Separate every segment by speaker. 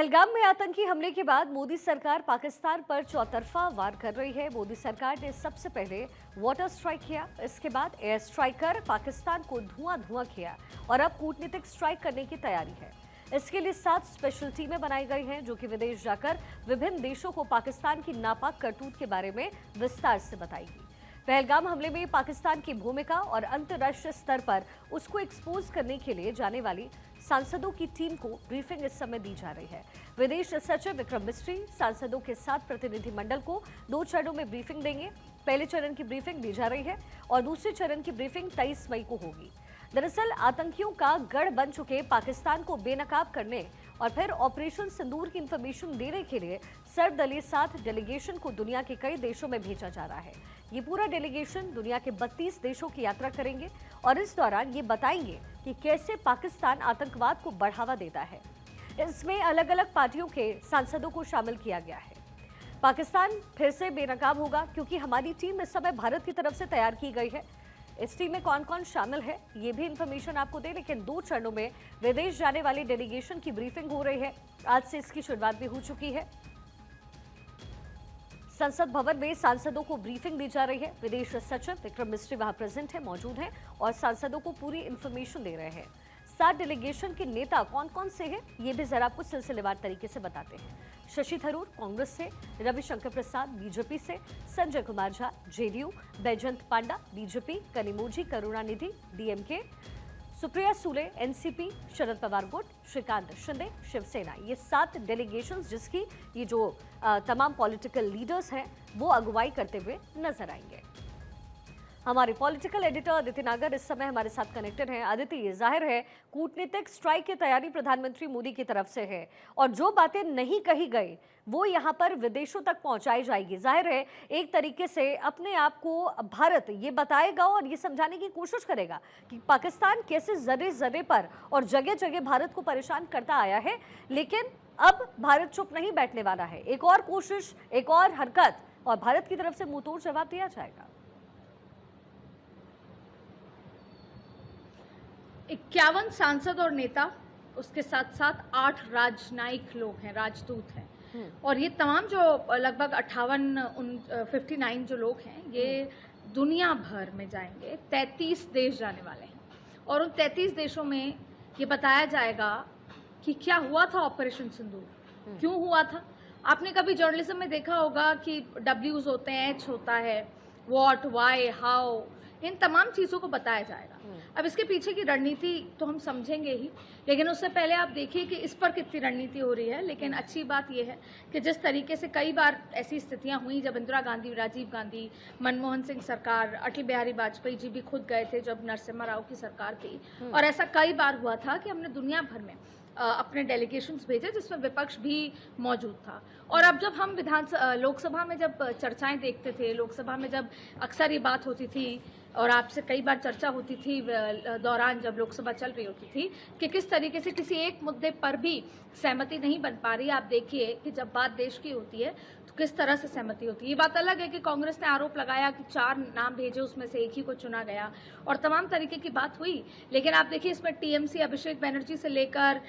Speaker 1: पहलगाम में आतंकी हमले के बाद मोदी सरकार पाकिस्तान पर चौतरफा वार कर रही है। मोदी सरकार ने सबसे पहले वाटर स्ट्राइक किया, इसके बाद एयर स्ट्राइक कर पाकिस्तान को धुआं किया और अब कूटनीतिक स्ट्राइक करने की तैयारी है। इसके लिए 7 स्पेशल टीमें बनाई गई हैं जो कि विदेश जाकर विभिन्न देशों को पाकिस्तान की नापाक करतूत के बारे में विस्तार से बताएगी। पहलगाम हमले में पाकिस्तान की भूमिका और अंतर्राष्ट्रीय स्तर पर उसको एक्सपोज करने के लिए जाने वाली सांसदों की टीम को ब्रीफिंग इस समय दी जा रही है। विदेश सचिव विक्रम मिस्री सांसदों के साथ प्रतिनिधिमंडल को 2 चरणों में ब्रीफिंग देंगे। पहले चरण की ब्रीफिंग दी जा रही है और दूसरे चरण की ब्रीफिंग 23 मई को होगी। दरअसल आतंकियों का गढ़ बन चुके पाकिस्तान को बेनकाब करने और फिर ऑपरेशन सिंदूर की इंफॉर्मेशन देने के लिए सर्वदलीय 7 डेलीगेशन को दुनिया के कई देशों में भेजा जा रहा है। ये पूरा डेलीगेशन दुनिया के 32 देशों की यात्रा करेंगे और इस दौरान ये बताएंगे कि कैसे पाकिस्तान आतंकवाद को बढ़ावा देता है। इसमें अलग अलग पार्टियों के सांसदों को शामिल किया गया है। पाकिस्तान फिर से बेनकाब होगा क्योंकि हमारी टीम इस समय भारत की तरफ से तैयार की गई है। इस टीम में कौन कौन शामिल है ये भी इंफॉर्मेशन आपको दे, लेकिन 2 चरणों में विदेश जाने वाली डेलीगेशन की ब्रीफिंग हो रही है। आज से इसकी शुरुआत भी हो चुकी है। संसद भवन में सांसदों को ब्रीफिंग दी जा रही है। विदेश सचिव विक्रम मिस्री वहां प्रेजेंट है, मौजूद हैं और सांसदों को पूरी इंफॉर्मेशन दे रहे हैं। 7 डेलीगेशन के नेता कौन कौन से हैं ये भी जरा आपको सिलसिलेवार तरीके से बताते हैं। शशि थरूर कांग्रेस से, रविशंकर प्रसाद बीजेपी से, Sanjay Kumar Jha JDU, Baijayant Panda BJP, Kanimozhi Karunanidhi DMK, Supriya Sule NCP, Sharad Pawar गुट, श्रीकांत शिंदे शिवसेना। ये 7 डेलीगेशंस जिसकी ये जो तमाम पॉलिटिकल लीडर्स हैं वो अगुवाई करते हुए नजर आएंगे। हमारे पॉलिटिकल एडिटर अदिति नागर इस समय हमारे साथ कनेक्टेड हैं। अदिति, ये जाहिर है कूटनीतिक स्ट्राइक की तैयारी प्रधानमंत्री मोदी की तरफ से है और जो बातें नहीं कही गई वो यहाँ पर विदेशों तक पहुंचाई जाएगी। जाहिर है एक तरीके से अपने आप को भारत ये बताएगा और ये समझाने की कोशिश करेगा कि पाकिस्तान कैसे जर्रे जर्रे पर और जगह जगह भारत को परेशान करता आया है, लेकिन अब भारत चुप नहीं बैठने वाला है। एक और कोशिश, एक और हरकत और भारत की तरफ से मुंहतोड़ जवाब दिया जाएगा।
Speaker 2: 51 सांसद और नेता, उसके साथ साथ 8 राजनयिक लोग हैं, राजदूत हैं और ये तमाम जो लगभग 59 जो लोग हैं ये दुनिया भर में जाएंगे। 33 देश जाने वाले हैं और उन 33 देशों में ये बताया जाएगा कि क्या हुआ था ऑपरेशन सिंदूर, क्यों हुआ था। आपने कभी जर्नलिज्म में देखा होगा कि W's होते हैं, H होता है, व्हाट, व्हाई, हाउ, इन तमाम चीज़ों को बताया जाएगा। अब इसके पीछे की रणनीति तो हम समझेंगे ही, लेकिन उससे पहले आप देखिए कि इस पर कितनी रणनीति हो रही है। लेकिन अच्छी बात यह है कि जिस तरीके से कई बार ऐसी स्थितियां हुई जब इंदिरा गांधी, राजीव गांधी, मनमोहन सिंह सरकार, अटल बिहारी वाजपेयी जी भी खुद गए थे जब नरसिम्हा राव की सरकार थी, और ऐसा कई बार हुआ था कि हमने दुनिया भर में अपने डेलीगेशंस भेजे जिसमें विपक्ष भी मौजूद था। और अब जब हम लोकसभा में जब चर्चाएं देखते थे, लोकसभा में जब अक्सर ये बात होती थी और आपसे कई बार चर्चा होती थी दौरान जब लोकसभा चल रही होती थी कि किस तरीके से किसी एक मुद्दे पर भी सहमति नहीं बन पा रही। आप देखिए कि जब बात देश की होती है तो किस तरह से सहमति होती है। ये बात अलग है कि कांग्रेस ने आरोप लगाया कि 4 नाम भेजे, उसमें से एक ही को चुना गया और तमाम तरीके की बात हुई। लेकिन आप देखिए इसमें टीएमसी, अभिषेक बनर्जी से लेकर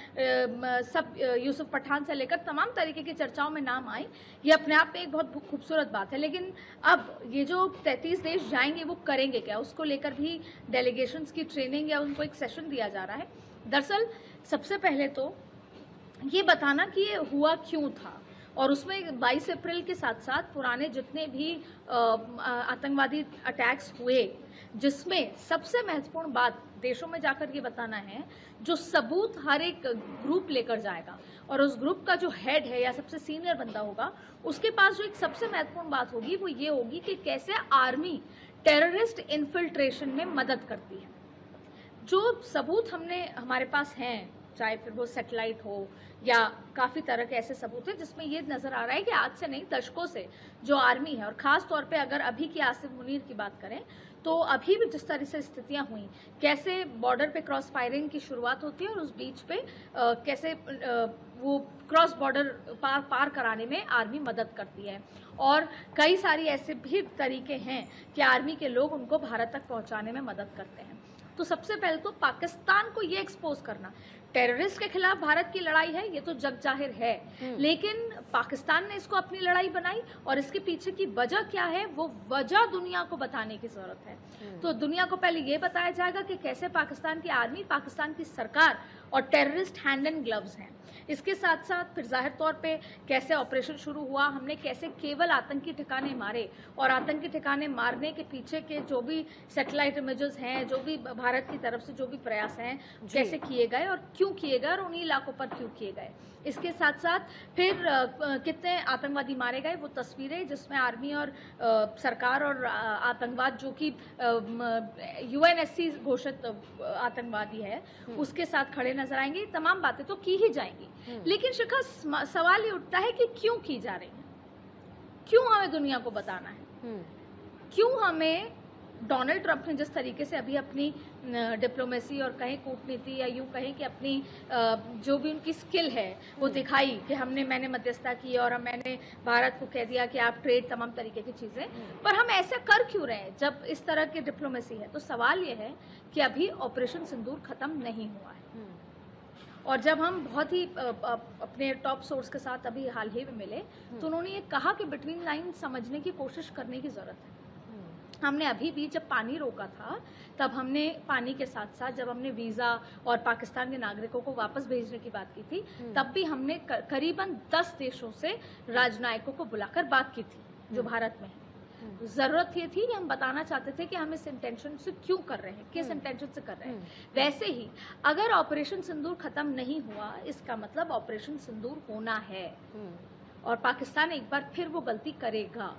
Speaker 2: सब यूसुफ पठान से लेकर तमाम तरीके की चर्चाओं में नाम आए। ये अपने आप में एक बहुत खूबसूरत बात है। लेकिन अब ये जो 33 देश जाएंगे वो करेंगे क्या, उसको लेकर भी डेलीगेशंस की ट्रेनिंग या उनको एक सेशन दिया जा रहा है। दरअसल सबसे पहले तो ये बताना कि ये हुआ क्यों था और उसमें 22 अप्रैल के साथ साथ पुराने जितने भी आतंकवादी अटैक्स हुए, जिसमें सबसे महत्वपूर्ण बात देशों में जाकर ये बताना है, जो सबूत हर एक ग्रुप लेकर जाएगा और उस ग्रुप का जो हेड है या सबसे सीनियर बंदा होगा उसके पास जो एक सबसे महत्वपूर्ण बात होगी वो ये होगी कि कैसे आर्मी टेररिस्ट इन्फिल्ट्रेशन में मदद करती है। जो सबूत हमारे पास हैं, चाहे फिर वो सैटेलाइट हो या काफ़ी तरह के ऐसे सबूत हैं जिसमें ये नज़र आ रहा है कि आज से नहीं दशकों से जो आर्मी है, और ख़ास तौर पे अगर अभी की आसिफ मुनीर की बात करें तो अभी भी जिस तरह से स्थितियां हुई, कैसे बॉर्डर पे क्रॉस फायरिंग की शुरुआत होती है और उस बीच पे कैसे वो क्रॉस बॉर्डर पार कराने में आर्मी मदद करती है। और कई सारी ऐसे भी तरीके हैं कि आर्मी के लोग उनको भारत तक पहुंचाने में मदद करते हैं। तो सबसे पहले तो पाकिस्तान को ये एक्सपोज करना, टेररिस्ट के खिलाफ भारत की लड़ाई है, ये तो जग जाहिर है, लेकिन पाकिस्तान ने इसको अपनी लड़ाई बनाई और इसके पीछे की वजह क्या है, वो वजह दुनिया को बताने की जरूरत है। तो दुनिया को पहले ये बताया जाएगा कि कैसे पाकिस्तान की आर्मी, पाकिस्तान की सरकार और टेररिस्ट हैंड एंड ग्लव्स हैं। इसके साथ साथ फिर जाहिर तौर पे कैसे ऑपरेशन शुरू हुआ, हमने कैसे केवल आतंकी ठिकाने मारे और आतंकी ठिकाने मारने के पीछे के जो भी सैटेलाइट इमेजेस हैं, जो भी भारत की तरफ से जो भी प्रयास हैं, कैसे किए गए और क्यों किए गए और उन्हीं इलाकों पर क्यों किए गए। इसके साथ साथ फिर कितने आतंकवादी मारे गए, वो तस्वीरें जिसमें आर्मी और सरकार और आतंकवाद जो कि यूएनएससी घोषित आतंकवादी है उसके साथ खड़े नजर आएंगे। तमाम बातें तो की ही जाएंगी, लेकिन शिखा सवाल ये उठता है कि क्यों की जा रही है, क्यों हमें दुनिया को बताना है, क्यों हमें डोनाल्ड ट्रंप ने जिस तरीके से अभी अपनी डिप्लोमेसी और कहें कूटनीति या यूं कहें कि अपनी जो भी उनकी स्किल है वो दिखाई कि मैंने मध्यस्थता की और मैंने भारत को कह दिया कि आप ट्रेड तमाम तरीके की चीज़ें, पर हम ऐसा कर क्यों रहे हैं जब इस तरह की डिप्लोमेसी है। तो सवाल ये है कि अभी ऑपरेशन सिंदूर खत्म नहीं हुआ है और जब हम बहुत ही अपने टॉप सोर्स के साथ अभी हाल ही में मिले तो उन्होंने ये कहा कि बिटवीन लाइन समझने की कोशिश करने की ज़रूरत है। हमने अभी भी जब पानी रोका था तब हमने पानी के साथ साथ जब हमने वीज़ा और पाकिस्तान के नागरिकों को वापस भेजने की बात की थी तब भी हमने करीबन 10 देशों से राजनयिकों को बुलाकर बात की थी जो भारत में है। ज़रूरत ये थी कि हम बताना चाहते थे कि हम इस इंटेंशन से क्यों कर रहे हैं, किस इंटेंशन से कर रहे हैं। वैसे ही अगर ऑपरेशन सिंदूर खत्म नहीं हुआ इसका मतलब ऑपरेशन सिंदूर होना है और पाकिस्तान एक बार फिर वो गलती करेगा।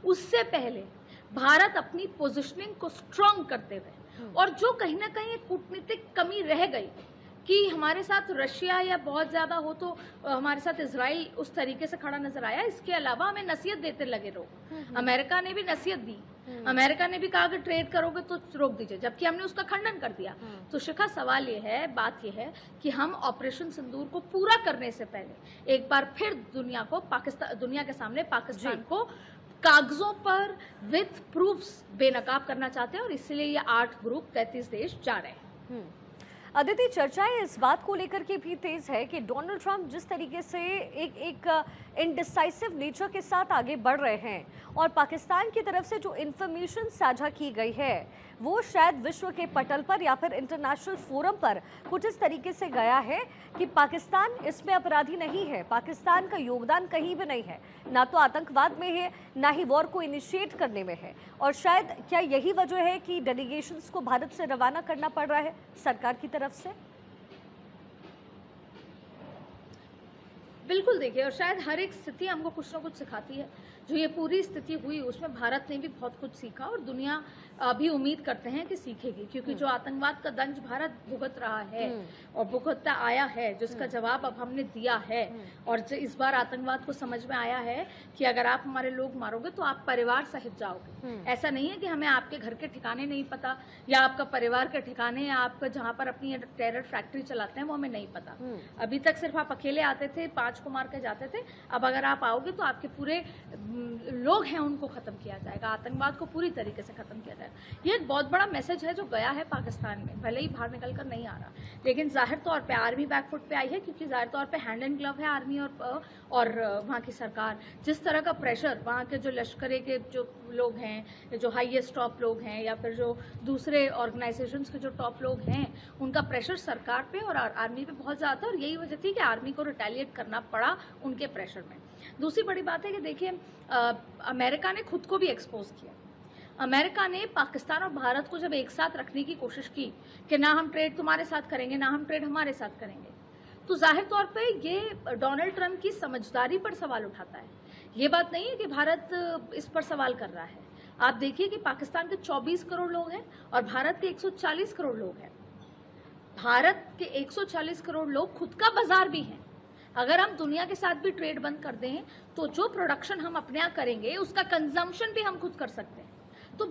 Speaker 2: उससे पहले भारत अपनी पोजीशनिंग को स्ट्रांग करते हुए और जो कहीं ना कहीं एक कूटनीतिक कमी रह गई कि हमारे साथ रशिया या बहुत ज़्यादा हो तो हमारे साथ इजराइल उस तरीके से खड़ा नजर आया, इसके अलावा हमें नसीहत देते लगे लोग। अमेरिका ने भी नसीहत दी, अमेरिका ने भी कहा कि ट्रेड करोगे तो रोक दीजिए, जबकि हमने उसका खंडन कर दिया। तो शिखा सवाल ये है, बात ये है कि हम ऑपरेशन सिंदूर को पूरा करने से पहले एक बार फिर दुनिया के सामने पाकिस्तान को कागजों पर विथ प्रूफ्स बेनकाब करना चाहते हैं और इसलिए ये 8 ग्रुप 33 देश जा रहे हैं।
Speaker 1: अदिति, चर्चाएं इस बात को लेकर के भी तेज है कि डोनाल्ड ट्रंप जिस तरीके से एक इनडिसाइसिव नेचर के साथ आगे बढ़ रहे हैं और पाकिस्तान की तरफ से जो इंफॉर्मेशन साझा की गई है वो शायद विश्व के पटल पर या फिर इंटरनेशनल फोरम पर कुछ इस तरीके से गया है कि पाकिस्तान इसमें अपराधी नहीं है, पाकिस्तान का योगदान कहीं भी नहीं है, ना तो आतंकवाद में है ना ही वॉर को इनिशिएट करने में है। और शायद क्या यही वजह है कि डेलीगेशंस को भारत से रवाना करना पड़ रहा है सरकार की तरफ से?
Speaker 2: बिल्कुल, देखिए, और शायद हर एक स्थिति हमको कुछ ना कुछ सिखाती है। जो ये पूरी स्थिति हुई उसमें भारत ने भी बहुत कुछ सीखा और दुनिया अभी उम्मीद करते हैं कि सीखेगी, क्योंकि जो आतंकवाद का दंश भारत भुगत रहा है और भुगतता आया है, जिसका जवाब अब हमने दिया है। और इस बार आतंकवाद को समझ में आया है कि अगर आप हमारे लोग मारोगे तो आप परिवार सहित जाओगे। ऐसा नहीं है कि हमें आपके घर के ठिकाने नहीं पता या आपका परिवार के ठिकाने या आपका जहाँ पर अपनी टेरर फैक्ट्री चलाते हैं वो हमें नहीं पता। अभी तक सिर्फ आप अकेले आते थे, 5 को मार के जाते थे। अब अगर आप आओगे तो आपके पूरे लोग हैं उनको खत्म किया जाएगा, आतंकवाद को पूरी तरीके से खत्म किया जाएगा। ये एक बहुत बड़ा मैसेज है जो गया है पाकिस्तान में, भले ही बाहर निकल कर नहीं आ रहा, लेकिन जाहिर तौर पे आर्मी बैकफुट पे आई है, क्योंकि जाहिर तौर पे हैंड एंड ग्लव है आर्मी और वहाँ की सरकार। जिस तरह का प्रेशर वहाँ के जो लश्करे के जो लोग हैं, जो हाईएस्ट टॉप लोग हैं या फिर जो दूसरे ऑर्गेनाइजेशंस के जो टॉप लोग हैं, उनका प्रेशर सरकार पे और आर्मी पे बहुत ज़्यादा था और यही वजह थी कि आर्मी को रिटेलिएट करना पड़ा उनके प्रेशर में। दूसरी बड़ी बात है कि देखिए, अमेरिका ने खुद को भी एक्सपोज किया। अमेरिका ने पाकिस्तान और भारत को जब एक साथ रखने की कोशिश की कि ना हम ट्रेड तुम्हारे साथ करेंगे ना हम ट्रेड हमारे साथ करेंगे, तो जाहिर तौर पे ये डोनाल्ड ट्रंप की समझदारी पर सवाल उठाता है। ये बात नहीं है कि भारत इस पर सवाल कर रहा है। आप देखिए कि पाकिस्तान के 24 करोड़ लोग हैं और भारत के 140 करोड़ लोग हैं। भारत के 140 करोड़ लोग खुद का बाजार भी हैं। अगर हम दुनिया के साथ भी ट्रेड बंद कर दें तो जो प्रोडक्शन हम अपने यहाँ करेंगे उसका कंजम्पशन भी हम खुद कर सकते हैं। तो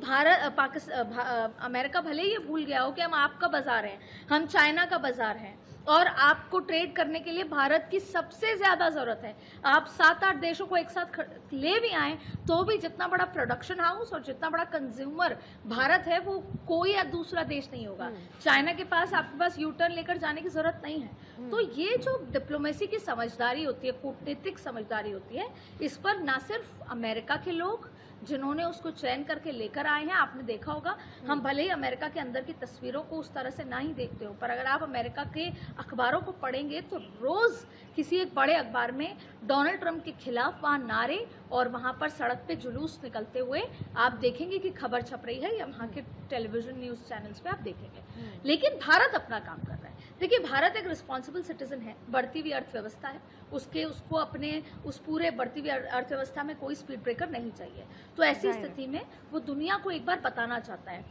Speaker 2: अमेरिका भले ही ये भूल गया हो कि हम आपका बाजार हैं, हम चाइना का बाजार हैं, और आपको ट्रेड करने के लिए भारत की सबसे ज़्यादा ज़रूरत है। आप 7-8 देशों को एक साथ ले भी आएँ तो भी जितना बड़ा प्रोडक्शन हाउस और जितना बड़ा कंज्यूमर भारत है वो कोई या दूसरा देश नहीं होगा। चाइना के पास आपके पास यू टर्न लेकर जाने की ज़रूरत नहीं है। तो ये जो डिप्लोमेसी की समझदारी होती है, कूटनीतिक समझदारी होती है, इस पर ना सिर्फ अमेरिका के लोग जिन्होंने उसको चयन करके लेकर आए हैं, आपने देखा होगा, हम भले ही अमेरिका के अंदर की तस्वीरों को उस तरह से ना ही देखते हो, पर अगर आप अमेरिका के अखबारों को पढ़ेंगे तो रोज़ किसी एक बड़े अखबार में डोनाल्ड ट्रंप के खिलाफ वहाँ नारे और वहाँ पर सड़क पे जुलूस निकलते हुए आप देखेंगे कि खबर छप रही है, या वहाँ के टेलीविजन न्यूज़ चैनल्स पे आप देखेंगे। लेकिन भारत अपना काम कर रहा है। देखिए, भारत एक रिस्पॉन्सिबल सिटीजन है, बढ़ती हुई अर्थव्यवस्था है, उसको अपने उस पूरे बढ़ती हुई अर्थव्यवस्था में कोई स्पीड ब्रेकर नहीं चाहिए। तो ऐसी स्थिति में वो दुनिया को एक बार बताना चाहता है,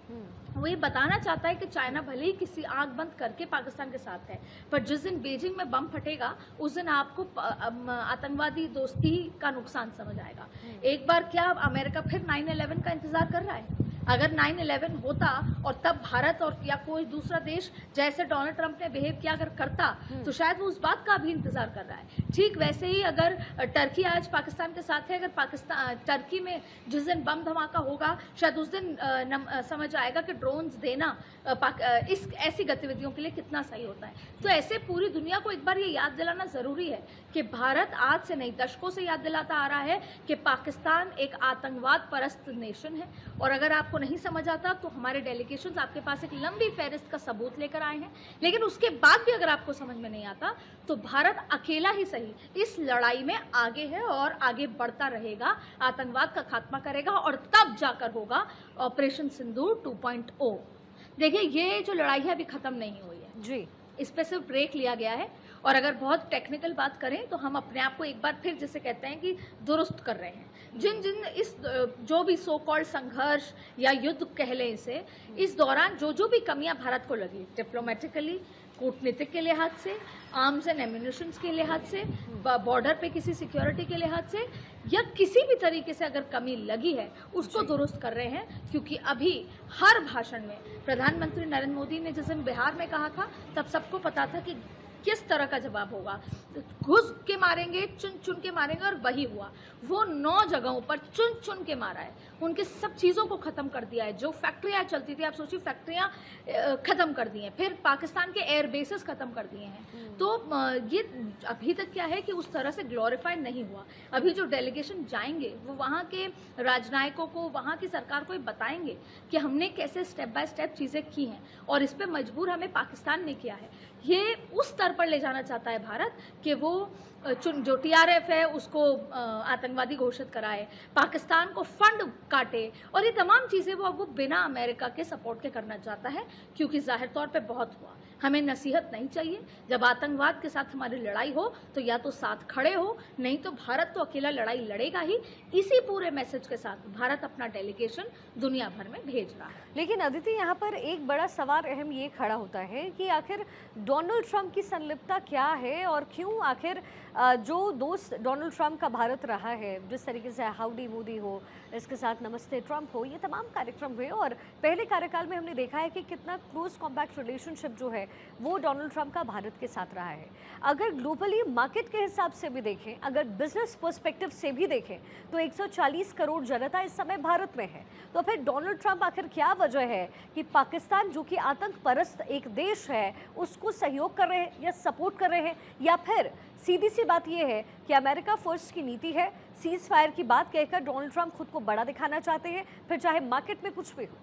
Speaker 2: वो ये बताना चाहता है कि चाइना भले ही किसी आंख बंद करके पाकिस्तान के साथ है, पर जिस दिन बीजिंग में बम फटेगा उस दिन आपको आतंकवादी दोस्ती का नुकसान समझ आएगा। एक बार क्या अमेरिका फिर 9/11 का इंतजार कर रहा है? अगर 9/11 होता और तब भारत और या कोई दूसरा देश जैसे डोनाल्ड ट्रंप ने बिहेव किया अगर करता तो शायद वो उस बात का भी इंतजार कर रहा है। ठीक वैसे ही अगर टर्की आज पाकिस्तान के साथ है, अगर पाकिस्तान टर्की में जिस दिन बम धमाका होगा शायद उस दिन समझ आएगा कि ड्रोन्स देना इस ऐसी गतिविधियों के लिए कितना सही होता है। तो ऐसे पूरी दुनिया को एक बार ये याद दिलाना ज़रूरी है कि भारत आज से नहीं, दशकों से याद दिलाता आ रहा है कि पाकिस्तान एक आतंकवाद परस्त नेशन है। और अगर आपको नहीं समझ आता तो हमारे डेलीगेशंस आपके पास एक लंबी फहरिस्त का सबूत लेकर आए हैं। लेकिन उसके बाद भी अगर आपको समझ में नहीं आता तो भारत अकेला ही सही इस लड़ाई में आगे है और आगे बढ़ता रहेगा, आतंकवाद का खात्मा करेगा और तब जाकर होगा ऑपरेशन सिंदूर 2.0। देखिए, ये जो लड़ाई है अभी खत्म नहीं हुई है
Speaker 1: जी,
Speaker 2: इस पे सिर्फ ब्रेक लिया गया है। और अगर बहुत टेक्निकल बात करें तो हम अपने आप को एक बार फिर जिसे कहते हैं कि दुरुस्त कर रहे हैं। जिन जिन इस जो भी सो कॉल्ड संघर्ष या युद्ध कह लें इसे, इस दौरान जो भी कमियां भारत को लगी, डिप्लोमेटिकली, कूटनीतिक के लिहाज से, आर्म्स एंड एम्यूनिशंस के लिहाज से, बॉर्डर पे किसी सिक्योरिटी के लिहाज से, या किसी भी तरीके से अगर कमी लगी है उसको दुरुस्त कर रहे हैं। क्योंकि अभी हर भाषण में प्रधानमंत्री नरेंद्र मोदी ने जिस दिन बिहार में कहा था तब सबको पता था कि किस तरह का जवाब होगा, घुस के मारेंगे, चुन चुन के मारेंगे, और वही हुआ। वो 9 जगहों पर चुन चुन के मारा है, उनके सब चीज़ों को ख़त्म कर दिया है। जो फैक्ट्रियाँ चलती थी, आप सोचिए, फैक्ट्रियाँ ख़त्म कर दी हैं, फिर पाकिस्तान के एयर बेसेस ख़त्म कर दिए हैं। तो ये अभी तक क्या है कि उस तरह से ग्लोरीफाई नहीं हुआ। अभी जो डेलीगेशन जाएंगे वो वहाँ के राजनयिकों को, वहाँ की सरकार को ये बताएंगे कि हमने कैसे स्टेप बाय स्टेप चीज़ें की हैं और इस पर मजबूर हमें पाकिस्तान ने किया है। ये उस स्तर पर ले जाना चाहता है भारत कि वो जो TRF है उसको आतंकवादी घोषित कराए, पाकिस्तान को फंड काटे, और ये तमाम चीज़ें वो बिना अमेरिका के सपोर्ट के करना चाहता है। क्योंकि जाहिर तौर पे बहुत हुआ, हमें नसीहत नहीं चाहिए। जब आतंकवाद के साथ हमारी लड़ाई हो तो या तो साथ खड़े हो, नहीं तो भारत तो अकेला लड़ाई लड़ेगा ही। इसी पूरे मैसेज के साथ भारत अपना डेलीगेशन दुनिया भर में भेज रहा है।
Speaker 1: लेकिन अदिति, यहाँ पर एक बड़ा सवाल अहम ये खड़ा होता है कि आखिर डोनाल्ड ट्रंप की संलिप्तता क्या है और क्यों आखिर जो दोस्त डोनाल्ड ट्रंप का भारत रहा है, जिस तरीके से हाउडी मोदी हो, इसके साथ नमस्ते ट्रंप हो, ये तमाम कार्यक्रम हुए और पहले कार्यकाल में हमने देखा है कि कितना क्लोज कॉम्पैक्ट रिलेशनशिप जो है वो डोनाल्ड ट्रंप का भारत के साथ रहा है। अगर ग्लोबली मार्केट के हिसाब से भी देखें, अगर बिजनेस पर्सपेक्टिव से भी देखें तो 140 करोड़ जनता इस समय भारत में है। तो फिर डोनाल्ड ट्रंप आखिर क्या वजह है कि पाकिस्तान, जो कि आतंक परस्त एक देश है, उसको सहयोग कर रहे हैं या सपोर्ट कर रहे हैं, या फिर सीधी सी बात यह है कि अमेरिका फर्स्ट की नीति है, सीज फायर की बात कहकर डोनाल्ड ट्रंप खुद को बड़ा दिखाना चाहते हैं, फिर चाहे मार्केट में कुछ भी हो।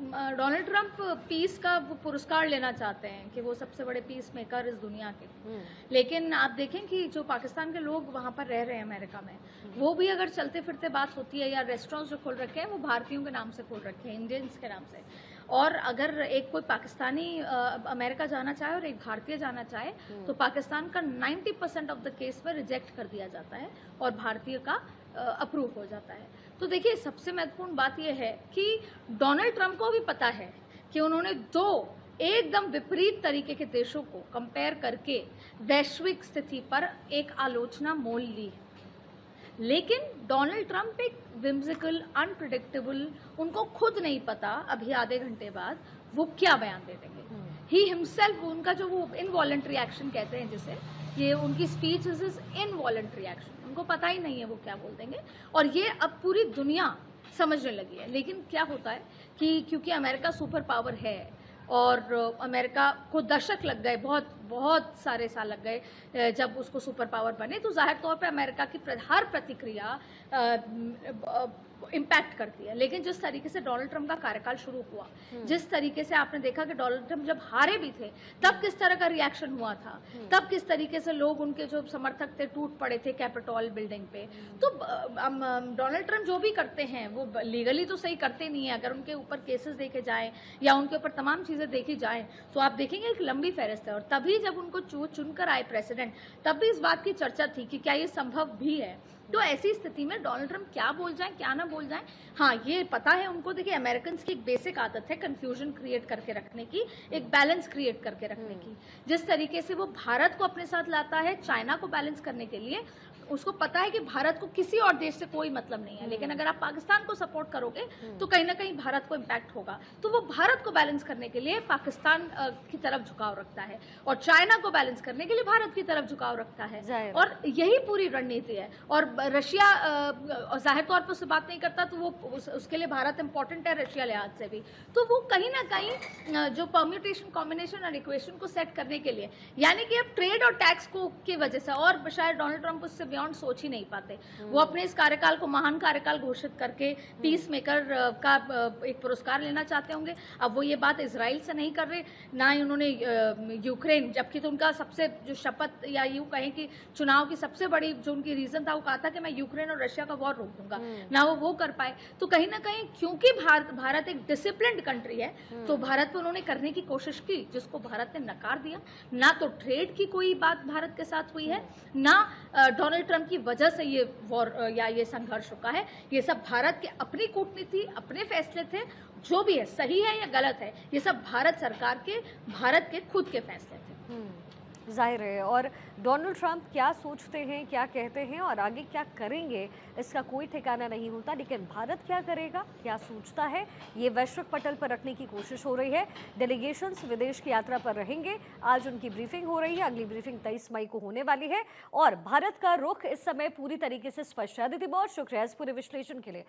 Speaker 2: डोनाल्ड ट्रंप पीस का पुरस्कार लेना चाहते हैं कि वो सबसे बड़े पीस मेकर इस दुनिया के। लेकिन आप देखें कि जो पाकिस्तान के लोग वहाँ पर रह रहे हैं अमेरिका में, वो भी अगर चलते फिरते बात होती है, या रेस्टोरेंट्स जो खोल रखे हैं वो भारतीयों के नाम से खोल रखे हैं, इंडियंस के नाम से। और अगर एक कोई पाकिस्तानी अमेरिका जाना चाहे और एक भारतीय जाना चाहे तो पाकिस्तान का 90% ऑफ द केस में रिजेक्ट कर दिया जाता है और भारतीय का अप्रूव हो जाता है। तो देखिए, सबसे महत्वपूर्ण बात यह है कि डोनाल्ड ट्रंप को भी पता है कि उन्होंने 2 एकदम विपरीत तरीके के देशों को कंपेयर करके वैश्विक स्थिति पर एक आलोचना मोल ली है। लेकिन डोनाल्ड ट्रंप एक विम्सिकल, अनप्रिडिक्टेबल, उनको खुद नहीं पता अभी आधे घंटे बाद वो क्या बयान दे देंगे। ही हिमसेल्फ, उनका जो वो इनवॉलंटरी एक्शन कहते हैं जिसे, ये उनकी स्पीच इज इनवॉलंटरी एक्शन, उनको पता ही नहीं है वो क्या बोल देंगे, और ये अब पूरी दुनिया समझने लगी है। लेकिन क्या होता है कि क्योंकि अमेरिका सुपर पावर है और अमेरिका को दशक लग गए, बहुत बहुत सारे साल लग गए जब उसको सुपर पावर बने, तो जाहिर तौर पे अमेरिका की हर प्रतिक्रिया इम्पैक्ट करती है। लेकिन जिस तरीके से डोनाल्ड ट्रंप का कार्यकाल शुरू हुआ, जिस तरीके से आपने देखा कि डोनाल्ड ट्रंप जब हारे भी थे तब किस तरह का रिएक्शन हुआ था, तब किस तरीके से लोग, उनके जो समर्थक थे, टूट पड़े थे कैपिटॉल बिल्डिंग पे। तो डोनाल्ड ट्रंप जो भी करते हैं वो लीगली तो सही करते नहीं है। अगर उनके ऊपर केसेस देखे जाएं या उनके ऊपर तमाम चीज़ें देखी जाएं तो आप देखेंगे एक लंबी फहरिस्त है। और तभी जब उनको चुनकर आए प्रेसिडेंट, तब भी इस बात की चर्चा थी कि क्या ये संभव भी है। तो ऐसी स्थिति में डोनाल्ड ट्रंप क्या बोल जाएं क्या ना बोल जाएं, हाँ ये पता है उनको। देखिए, अमेरिकन की एक बेसिक आदत है कंफ्यूजन क्रिएट करके रखने की, एक बैलेंस क्रिएट करके रखने की। जिस तरीके से वो भारत को अपने साथ लाता है चाइना को बैलेंस करने के लिए, उसको पता है कि भारत को किसी और देश से कोई मतलब नहीं है, लेकिन अगर आप पाकिस्तान को सपोर्ट करोगे तो कहीं ना कहीं भारत को इम्पैक्ट होगा। तो वो भारत को बैलेंस करने के लिए पाकिस्तान की तरफ झुकाव रखता है और चाइना को बैलेंस करने के लिए भारत की तरफ झुकाव रखता है, और यही पूरी रणनीति है। और रशिया जाहिर तौर पर उससे बात नहीं करता, तो वो उसके लिए भारत इंपॉर्टेंट है रशिया लिहाज से भी। तो वो कहीं ना कहीं जो परम्यूटेशन, कॉम्बिनेशन और इक्वेशन को सेट करने के लिए, यानी कि अब ट्रेड और टैक्स को की वजह से, और शायद डोनाल्ड ट्रंप उससे बियॉन्ड सोच ही नहीं पाते। वो अपने इस कार्यकाल को महान कार्यकाल घोषित करके पीस मेकर का एक पुरस्कार लेना चाहते होंगे। अब वो ये बात इजराइल से नहीं कर रहे, ना ही उन्होंने यूक्रेन, जबकि तो उनका सबसे जो शपथ या यूं कहें कि चुनाव की सबसे बड़ी जो उनकी रीजन था, वो कहा था कि मैं यूक्रेन और रशिया का वॉर रोक दूंगा, ना वो कर पाए। तो कहीं ना कहीं क्योंकि भारत एक डिसिप्लिन्ड कंट्री है, तो भारत पे उन्होंने करने की कोशिश की, जिसको भारत ने नकार दिया। ना तो ट्रेड की कोई बात भारत के साथ हुई है, ना डोनाल्ड ट्रंप की वजह से ये वॉर या ये संघर्ष रुका है। ये सब भारत के अपनी कूटनीति, अपने फैसले थे। जो भी है, सही है या गलत है, ये सब भारत सरकार के, भारत के खुद के फैसले थे।
Speaker 1: जाहिर है। और डोनाल्ड ट्रंप क्या सोचते हैं, क्या कहते हैं और आगे क्या करेंगे, इसका कोई ठिकाना नहीं होता। लेकिन भारत क्या करेगा, क्या सोचता है, ये वैश्विक पटल पर रखने की कोशिश हो रही है। डेलीगेशंस विदेश की यात्रा पर रहेंगे। आज उनकी ब्रीफिंग हो रही है, अगली ब्रीफिंग 23 मई को होने वाली है। और भारत का रुख इस समय पूरी तरीके से स्पष्ट है। अदिति, बहुत शुक्रिया इस पूरे विश्लेषण के लिए।